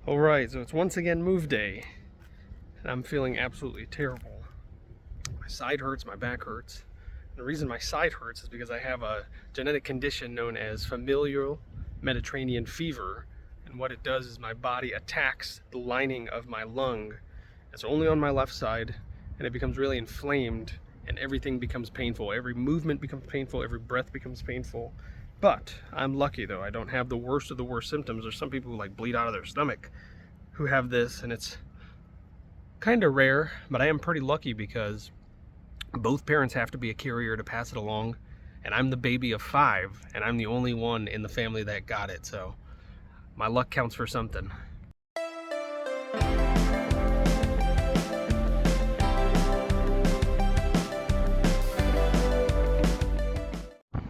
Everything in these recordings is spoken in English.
Alright, so it's once again move day, and I'm feeling absolutely terrible. My side hurts, my back hurts. And the reason my side hurts is because I have a genetic condition known as familial Mediterranean fever, and what it does is my body attacks the lining of my lung. It's only on my left side, and it becomes really inflamed, and everything becomes painful. Every movement becomes painful, every breath becomes painful. But I'm lucky though, I don't have the worst of the worst symptoms. There's some people who like bleed out of their stomach who have this, and it's kind of rare, but I am pretty lucky because both parents have to be a carrier to pass it along, and I'm the baby of 5, and I'm the only one in the family that got it, so my luck counts for something.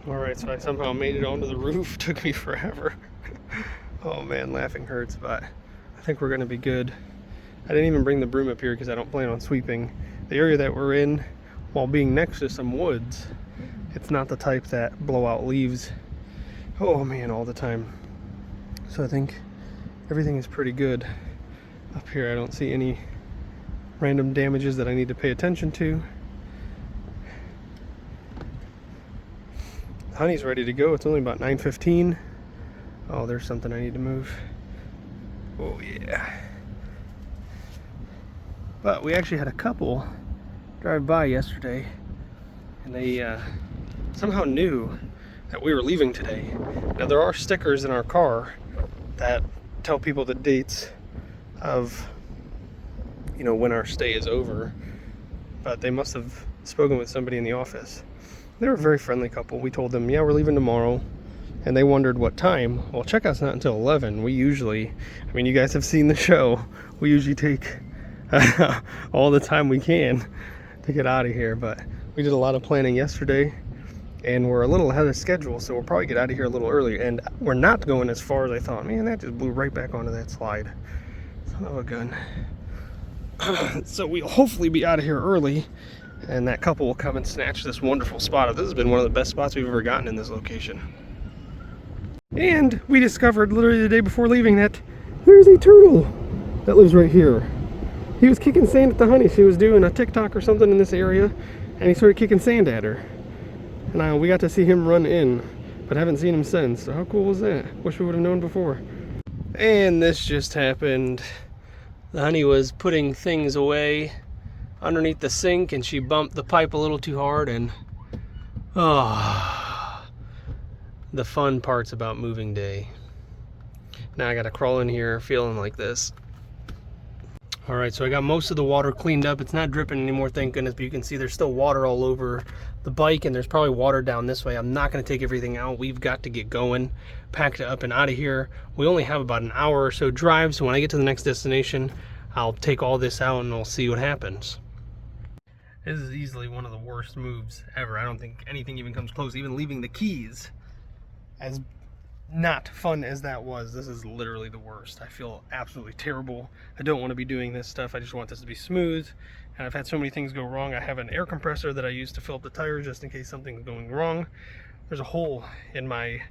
Alright, so I somehow made it onto the roof. Took me forever. Oh man, laughing hurts, but I think we're gonna be good. I didn't even bring the broom up here because I don't plan on sweeping. The area that we're in, while being next to some woods, it's not the type that blow out leaves, oh man, all the time. So I think everything is pretty good up here. I don't see any random damages that I need to pay attention to. Honey's ready to go. It's only about 9:15. Oh, there's something I need to move. Oh yeah. But we actually had a couple drive by yesterday, and they somehow knew that we were leaving today. Now there are stickers in our car that tell people the dates of, you know, when our stay is over, but they must have spoken with somebody in the office. They were a very friendly couple. We told them, yeah, we're leaving tomorrow, and they wondered what time. Well, checkout's not until 11. We usually, I mean, you guys have seen the show, we usually take all the time we can to get out of here, but we did a lot of planning yesterday, and we're a little ahead of schedule, so we'll probably get out of here a little early. And we're not going as far as I thought. Man, that just blew right back onto that slide. Son of a gun. So we'll hopefully be out of here early, and that couple will come and snatch this wonderful spot. This has been one of the best spots we've ever gotten in this location. And we discovered literally the day before leaving that there's a turtle that lives right here. He was kicking sand at the honey. She was doing a TikTok or something in this area, and he started kicking sand at her. And we got to see him run in, but haven't seen him since. So how cool was that? Wish we would have known before. And this just happened. The honey was putting things away underneath the sink, and she bumped the pipe a little too hard, and the fun parts about moving day. Now I gotta crawl in here feeling like this. Alright, so I got most of the water cleaned up. It's not dripping anymore, thank goodness, but you can see there's still water all over the bike, and there's probably water down this way. I'm not going to take everything out. We've got to get going, packed up and out of here. We only have about an hour or so drive, so when I get to the next destination, I'll take all this out and we'll see what happens. This is easily one of the worst moves ever. I don't think anything even comes close. Even leaving the keys, as not fun as that was, this is literally the worst. I feel absolutely terrible. I don't want to be doing this stuff. I just want this to be smooth, and I've had so many things go wrong. I have an air compressor that I use to fill up the tires just in case something's going wrong. There's a hole in my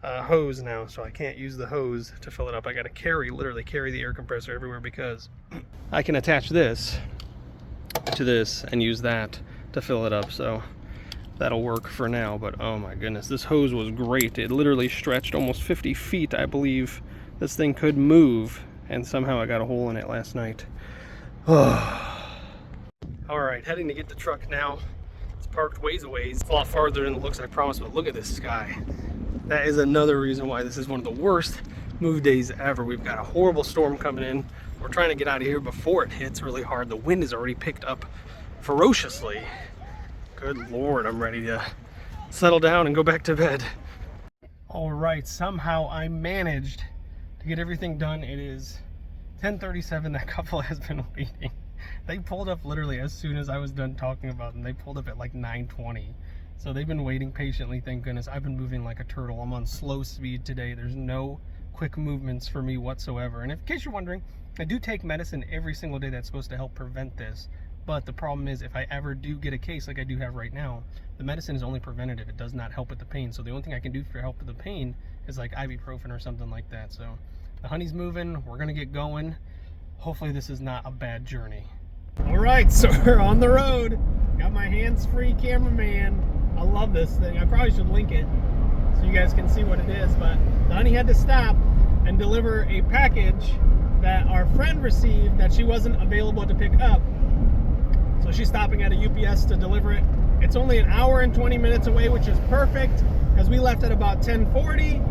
hose now, so I can't use the hose to fill it up. I gotta literally carry the air compressor everywhere, because I can attach this to this and use that to fill it up, so that'll work for now. But oh my goodness, this hose was great. It literally stretched almost 50 feet, I believe. This thing could move, and somehow I got a hole in it last night. Alright, heading to get the truck now. It's parked ways away. It's a lot farther than it looks, I promise, but look at this sky. That is another reason why this is one of the worst move days ever. We've got a horrible storm coming in. We're trying to get out of here before it hits really hard. The wind has already picked up ferociously. Good Lord, I'm ready to settle down and go back to bed. All right, somehow I managed to get everything done. It is 10:37. That couple has been waiting. They pulled up literally as soon as I was done talking about them. They pulled up at like 9:20. So they've been waiting patiently, thank goodness. I've been moving like a turtle. I'm on slow speed today. There's no quick movements for me whatsoever. And in case you're wondering, I do take medicine every single day that's supposed to help prevent this. But the problem is, if I ever do get a case like I do have right now, the medicine is only preventative. It does not help with the pain. So the only thing I can do for help with the pain is like ibuprofen or something like that. So The honey's moving. We're gonna get going. Hopefully this is not a bad journey. All right, so we're on the road. Got my hands-free cameraman. I love this thing. I probably should link it so you guys can see what it is, but the honey had to stop and deliver a package that our friend received that she wasn't available to pick up. So she's stopping at a UPS to deliver it. It's only an hour and 20 minutes away, which is perfect because we left at about 10:40.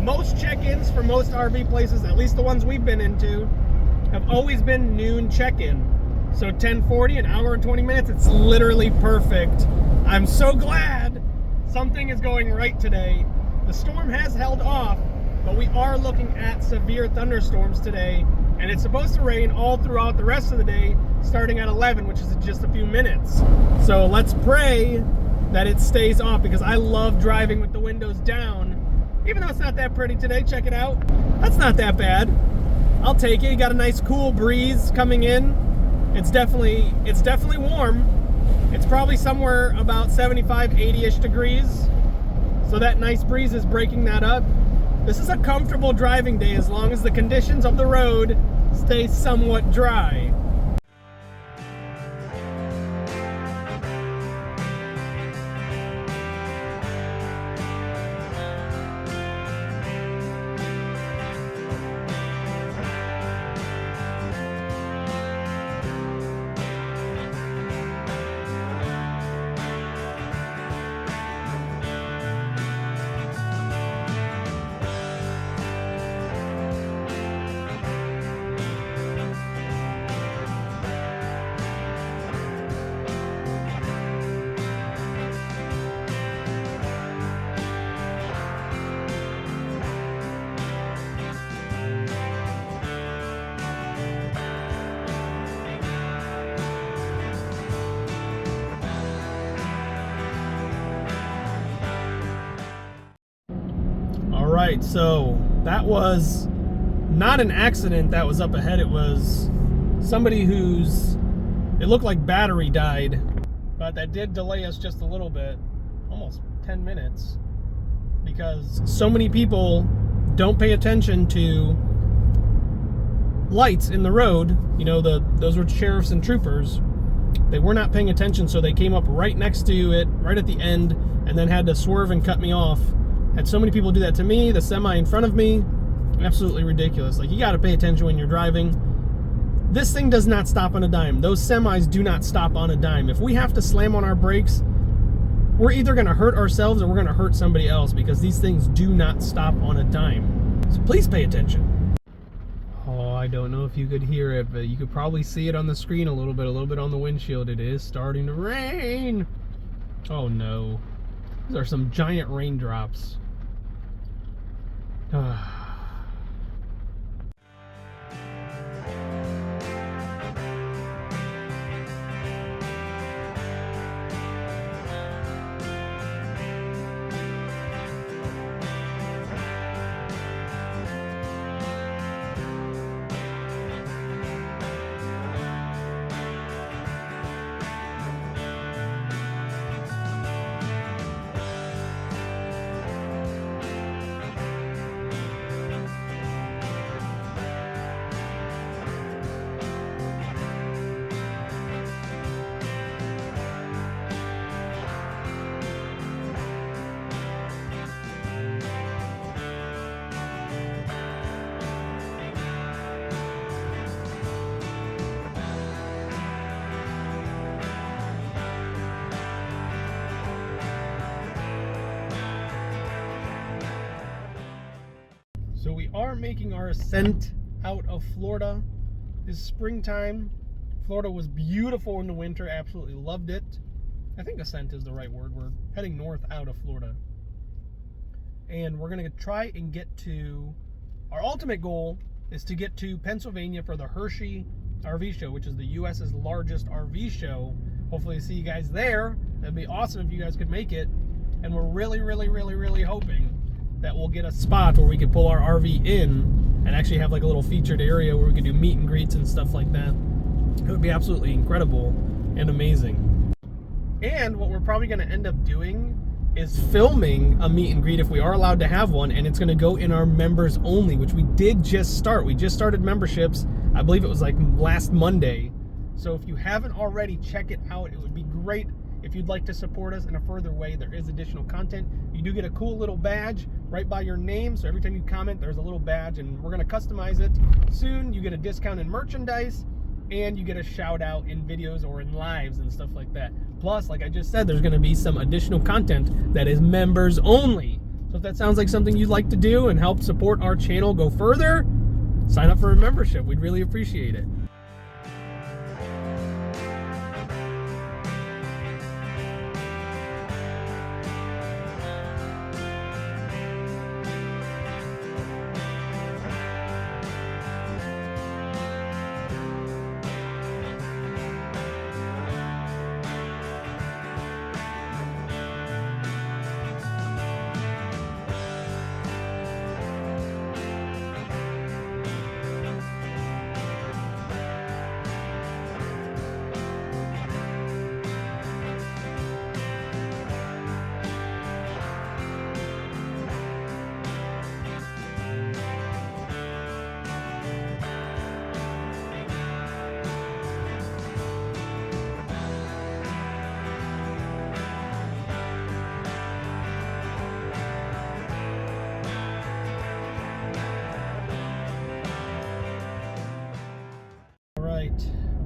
Most check-ins for most RV places, at least the ones we've been into, have always been noon check-in. So 10:40, an hour and 20 minutes, it's literally perfect. I'm so glad something is going right today. The storm has held off, but we are looking at severe thunderstorms today, and it's supposed to rain all throughout the rest of the day, starting at 11, which is in just a few minutes. So let's pray that it stays off, because I love driving with the windows down. Even though it's not that pretty today, check it out. That's not that bad. I'll take it. You got a nice cool breeze coming in. It's definitely warm. It's probably somewhere about 75, 80-ish degrees. So that nice breeze is breaking that up. This is a comfortable driving day as long as the conditions of the road stay somewhat dry. Alright, so that was not an accident that was up ahead. It was somebody it looked like battery died, but that did delay us just a little bit, almost 10 minutes, because so many people don't pay attention to lights in the road. You know, those were sheriffs and troopers. They were not paying attention, so they came up right next to it, right at the end, and then had to swerve and cut me off. Had so many people do that to me, the semi in front of me. Absolutely ridiculous. Like, you got to pay attention when you're driving. This thing does not stop on a dime. Those semis do not stop on a dime. If we have to slam on our brakes, we're either going to hurt ourselves or we're going to hurt somebody else, because these things do not stop on a dime. So please pay attention. Oh, I don't know if you could hear it, but you could probably see it on the screen a little bit on the windshield. It is starting to rain. Oh no. These are some giant raindrops. So we are making our ascent out of Florida. It's springtime. Florida was beautiful in the winter. Absolutely loved it. I think ascent is the right word. We're heading north out of Florida. And we're going to try and get to... Our ultimate goal is to get to Pennsylvania for the Hershey RV show, which is the U.S.'s largest RV show. Hopefully see you guys there. That'd be awesome if you guys could make it. And we're really hoping that we'll get a spot where we can pull our RV in and actually have like a little featured area where we can do meet and greets and stuff like that. It would be absolutely incredible and amazing. And what we're probably going to end up doing is filming a meet and greet if we are allowed to have one, and it's going to go in our members only, which we did just start. We just started memberships. I believe it was like last Monday. So if you haven't already, check it out. It would be great if you'd like to support us in a further way. There is additional content. You do get a cool little badge right by your name. So every time you comment, there's a little badge, and we're going to customize it soon. You get a discount in merchandise, and you get a shout out in videos or in lives and stuff like that. Plus, like I just said, there's going to be some additional content that is members only. So if that sounds like something you'd like to do and help support our channel go further, sign up for a membership. We'd really appreciate it.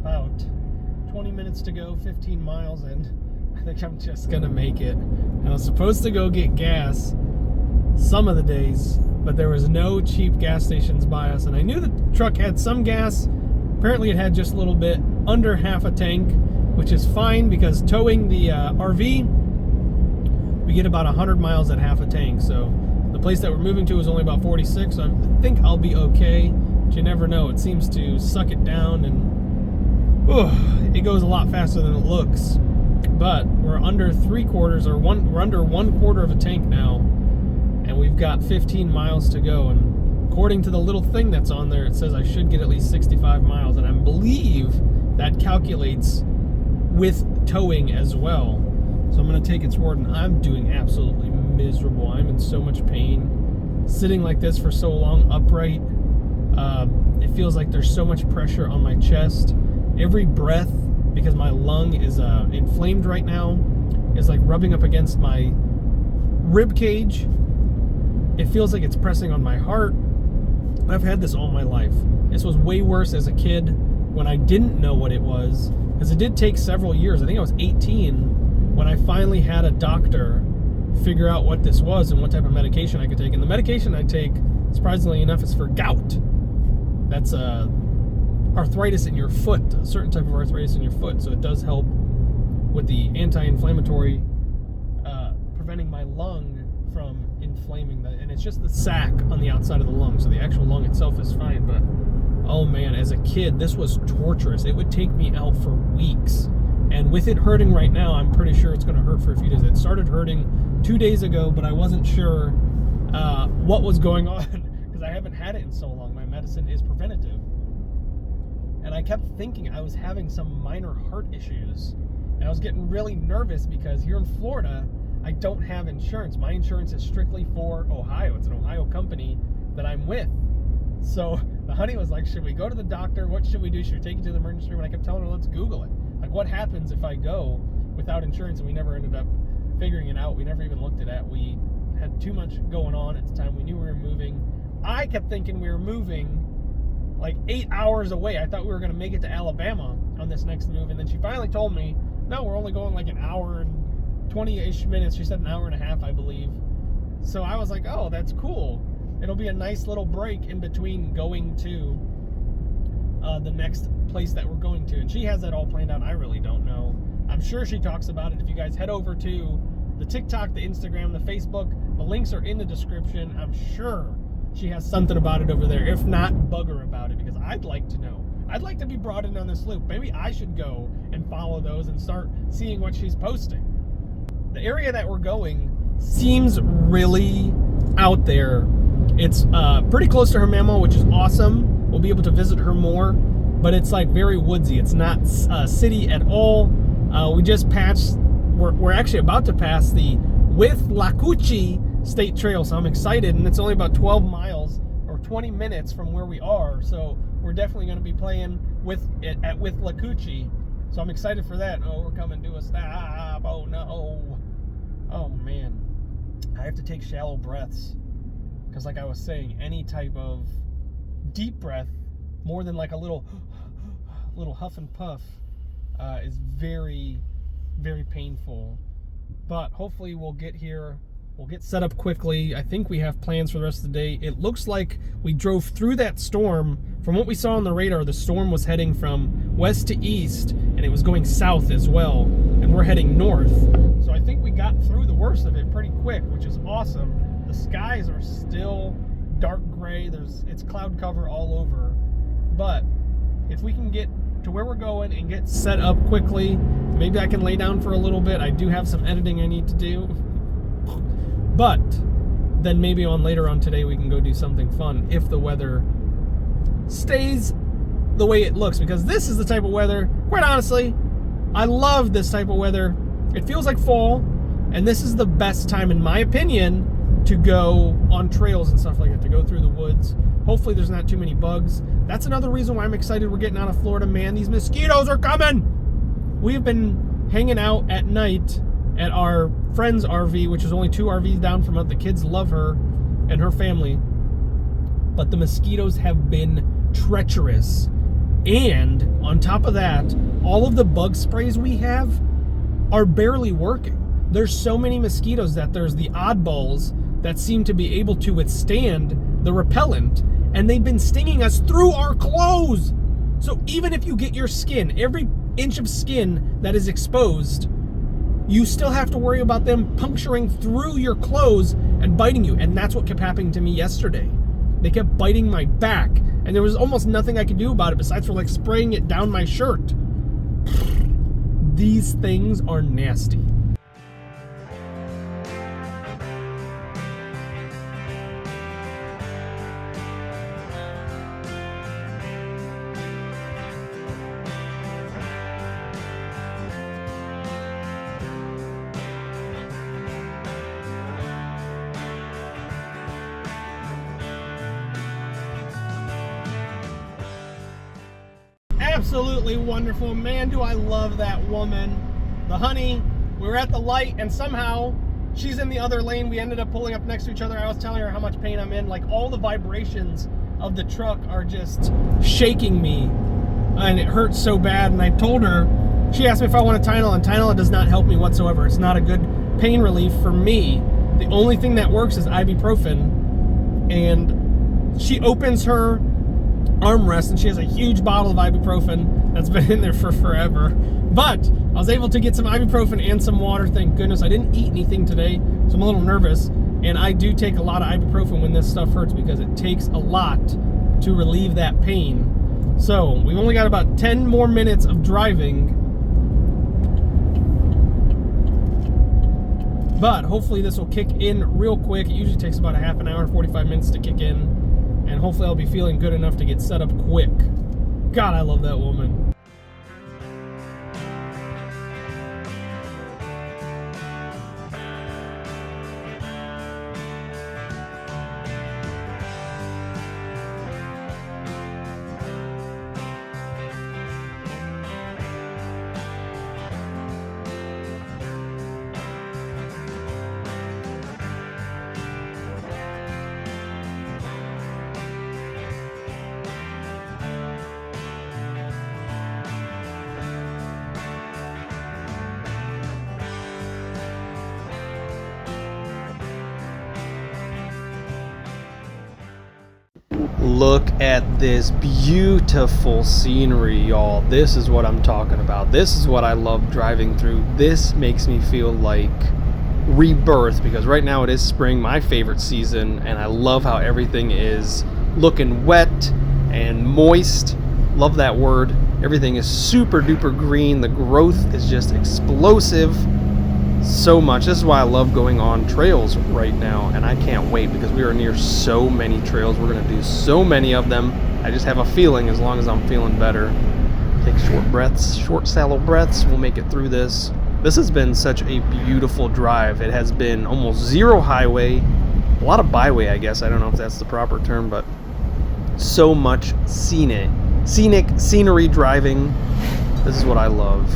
About 20 minutes to go, 15 miles, and I think I'm just gonna make it. I was supposed to go get gas some of the days, but there was no cheap gas stations by us, and I knew the truck had some gas. Apparently it had just a little bit under half a tank, which is fine because towing the RV, we get about 100 miles at half a tank. So the place that we're moving to is only about 46, so I think I'll be okay. But you never know. It seems to suck it down, and it goes a lot faster than it looks. But we're under 3/4 or we're under 1/4 of a tank now, and we've got 15 miles to go. And according to the little thing that's on there, it says I should get at least 65 miles, and I believe that calculates with towing as well. So I'm going to take its word, and I'm doing absolutely miserable. I'm in so much pain. Sitting like this for so long upright, it feels like there's so much pressure on my chest. Every breath, because my lung is inflamed right now, is like rubbing up against my rib cage. It feels like it's pressing on my heart. I've had this all my life. This was way worse as a kid when I didn't know what it was, because it did take several years. I think I was 18 when I finally had a doctor figure out what this was and what type of medication I could take. And the medication I take, surprisingly enough, is for gout. That's arthritis in your foot, a certain type of arthritis in your foot. So it does help with the anti-inflammatory, preventing my lung from inflaming. And it's just the sac on the outside of the lung. So the actual lung itself is fine. But oh man, as a kid, this was torturous. It would take me out for weeks. And with it hurting right now, I'm pretty sure it's going to hurt for a few days. It started hurting 2 days ago, but I wasn't sure what was going on because I haven't had it in so long. My medicine is preventative. And I kept thinking I was having some minor heart issues. And I was getting really nervous because here in Florida, I don't have insurance. My insurance is strictly for Ohio. It's an Ohio company that I'm with. So the honey was like, should we go to the doctor? What should we do? Should we take you to the emergency room? And I kept telling her, let's Google it. Like, what happens if I go without insurance? And we never ended up figuring it out. We never even looked at it. We had too much going on at the time. We knew we were moving. I kept thinking we were moving like 8 hours away. I thought we were going to make it to Alabama on this next move. And then she finally told me, no, we're only going like an hour and 20-ish minutes. She said an hour and a half, I believe. So I was like, oh, that's cool. It'll be a nice little break in between going to the next place that we're going to. And she has that all planned out. I really don't know. I'm sure she talks about it. If you guys head over to the TikTok, the Instagram, the Facebook, the links are in the description. I'm sure she has something about it over there. If not, bug her about it, because I'd like to know. I'd like to be brought in on this loop. Maybe I should go and follow those and start seeing what she's posting. The area that we're going seems really out there. It's pretty close to her mama, which is awesome. We'll be able to visit her more, but it's like very woodsy. It's not city at all. We just passed, we're actually about to pass the with Lakuchi State Trail. So I'm excited, and it's only about 12 miles or 20 minutes from where we are. So we're definitely going to be playing with Lakuchi. So I'm excited for that. Oh, we're coming to a stop. Oh no. Oh man. I have to take shallow breaths. Because like I was saying, any type of deep breath, more than like a little huff and puff, is very, very painful. But hopefully we'll get here. We'll get set up quickly. I think we have plans for the rest of the day. It looks like we drove through that storm. From what we saw on the radar, the storm was heading from west to east, and it was going south as well, and we're heading north. So I think we got through the worst of it pretty quick, which is awesome. The skies are still dark gray. It's cloud cover all over. But if we can get to where we're going and get set up quickly, maybe I can lay down for a little bit. I do have some editing I need to do. But then maybe later on today we can go do something fun if the weather stays the way it looks, because this is the type of weather, quite honestly, I love this type of weather. It feels like fall, and this is the best time, in my opinion, to go on trails and stuff like that, to go through the woods. Hopefully there's not too many bugs. That's another reason why I'm excited we're getting out of Florida. Man, these mosquitoes are coming! We've been hanging out at night at our friend's RV, which is only 2 RVs down from us. The kids love her and her family. But the mosquitoes have been treacherous. And on top of that, all of the bug sprays we have are barely working. There's so many mosquitoes that there's the oddballs that seem to be able to withstand the repellent, and they've been stinging us through our clothes. So even if you get your skin, every inch of skin that is exposed, you still have to worry about them puncturing through your clothes and biting you. And that's what kept happening to me yesterday. They kept biting my back, and there was almost nothing I could do about it besides for like spraying it down my shirt. These things are nasty. Absolutely wonderful. Man, do I love that woman. The honey, we were at the light and somehow she's in the other lane. We ended up pulling up next to each other. I was telling her how much pain I'm in. Like, all the vibrations of the truck are just shaking me, and it hurts so bad. And I told her, she asked me if I want a Tylenol, and Tylenol does not help me whatsoever. It's not a good pain relief for me. The only thing that works is ibuprofen. And she opens her armrest and she has a huge bottle of ibuprofen that's been in there for forever. But I was able to get some ibuprofen and some water. Thank goodness. I didn't eat anything today, so I'm a little nervous. And I do take a lot of ibuprofen when this stuff hurts, because it takes a lot to relieve that pain. So we've only got about 10 more minutes of driving, but hopefully this will kick in real quick. It usually takes about a half an hour, 45 minutes to kick in. And hopefully I'll be feeling good enough to get set up quick. God, I love that woman. Look at this beautiful scenery, y'all. This is what I'm talking about. This is what I love driving through. This makes me feel like rebirth, because right now it is spring, my favorite season, and I love how everything is looking wet and moist. Love that word. Everything is super duper green. The growth is just explosive. So much. This is why I love going on trails right now, and I can't wait, because we are near so many trails. We're going to do so many of them. I just have a feeling, as long as I'm feeling better. Take short breaths, short shallow breaths. We'll make it through this. This has been such a beautiful drive. It has been almost zero highway, a lot of byway, I guess. I don't know if that's the proper term, but so much scenery driving. This is what I love.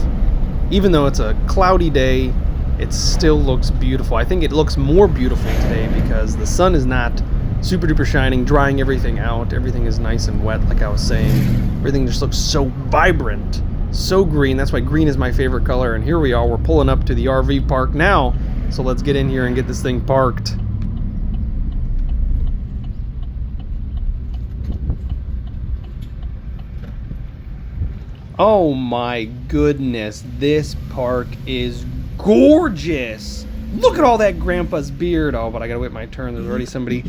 Even though it's a cloudy day, it still looks beautiful. I think it looks more beautiful today because the sun is not super duper shining, drying everything out. Everything is nice and wet, like I was saying. Everything just looks so vibrant, so green. That's why green is my favorite color. And here we are, we're pulling up to the RV park now. So let's get in here and get this thing parked. Oh my goodness, this park is gorgeous. Look at all that grandpa's beard. Oh, but I gotta wait my turn. There's already somebody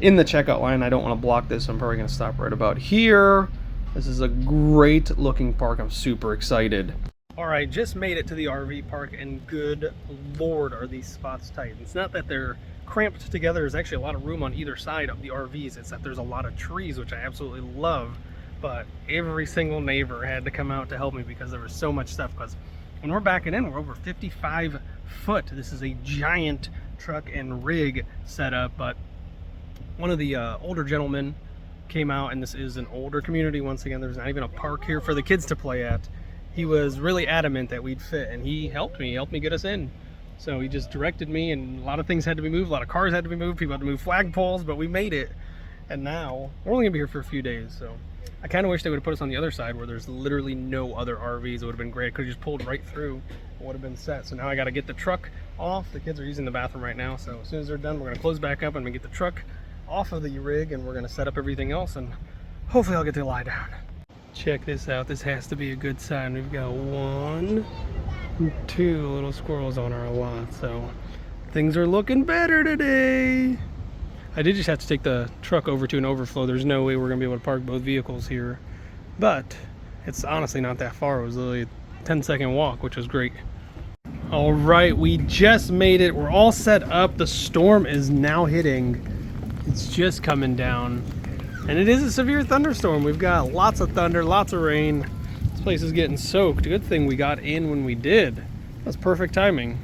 in the checkout line. I don't want to block this, so I'm probably gonna stop right about here. This is a great looking park. I'm super excited. All right, just made it to the RV park, and good Lord, are these spots tight. It's not that they're cramped together. There's actually a lot of room on either side of the RVs. It's that there's a lot of trees, which I absolutely love. But every single neighbor had to come out to help me because there was so much stuff. Because when we're backing in, we're over 55 foot. This is a giant truck and rig setup. But one of the older gentlemen came out, and this is an older community. Once again, there's not even a park here for the kids to play at. He was really adamant that we'd fit, and he helped me get us in. So he just directed me, and a lot of things had to be moved. A lot of cars had to be moved. People had to move flagpoles, but we made it. And now we're only gonna be here for a few days, so I kind of wish they would have put us on the other side where there's literally no other RVs. It would have been great. Could have just pulled right through. It would have been set. So now I got to get the truck off. The kids are using the bathroom right now. So as soon as they're done, we're going to close back up and we get the truck off of the rig, and we're going to set up everything else, and hopefully I'll get to lie down. Check this out. This has to be a good sign. We've got 1, 2 little squirrels on our lot. So things are looking better today. I did just have to take the truck over to an overflow. There's no way we're gonna be able to park both vehicles here, but it's honestly not that far. It was literally a 10-second walk, which was great. All right, we just made it. We're all set up. The storm is now hitting. It's just coming down, and it is a severe thunderstorm. We've got lots of thunder, lots of rain. This place is getting soaked. Good thing we got in when we did. That's perfect timing.